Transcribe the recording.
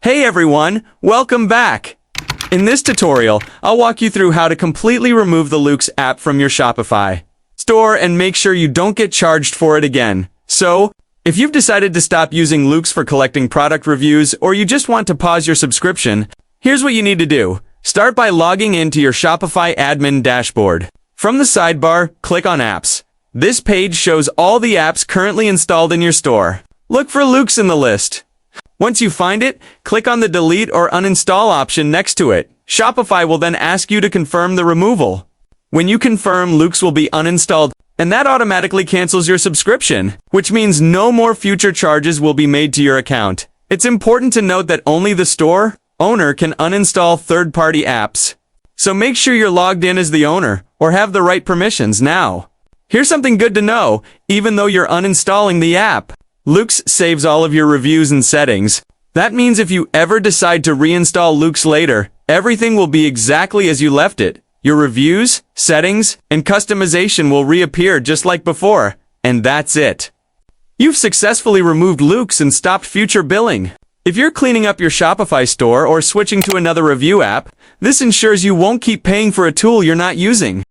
Hey everyone, welcome back! In this tutorial, I'll walk you through how to completely remove the Loox app from your Shopify store and make sure you don't get charged for it again. So, if you've decided to stop using Loox for collecting product reviews or you just want to pause your subscription, here's what you need to do. Start by logging into your Shopify admin dashboard. From the sidebar, click on Apps. This page shows all the apps currently installed in your store. Look for Loox in the list. Once you find it, click on the delete or uninstall option next to it. Shopify will then ask you to confirm the removal. When you confirm, Loox will be uninstalled, and that automatically cancels your subscription, which means no more future charges will be made to your account. It's important to note that only the store owner can uninstall third-party apps. So make sure you're logged in as the owner or have the right permissions now. Here's something good to know: even though you're uninstalling the app, Loox saves all of your reviews and settings. That means if you ever decide to reinstall Loox later, everything will be exactly as you left it. Your reviews, settings, and customization will reappear just like before, and that's it. You've successfully removed Loox and stopped future billing. If you're cleaning up your Shopify store or switching to another review app, this ensures you won't keep paying for a tool you're not using.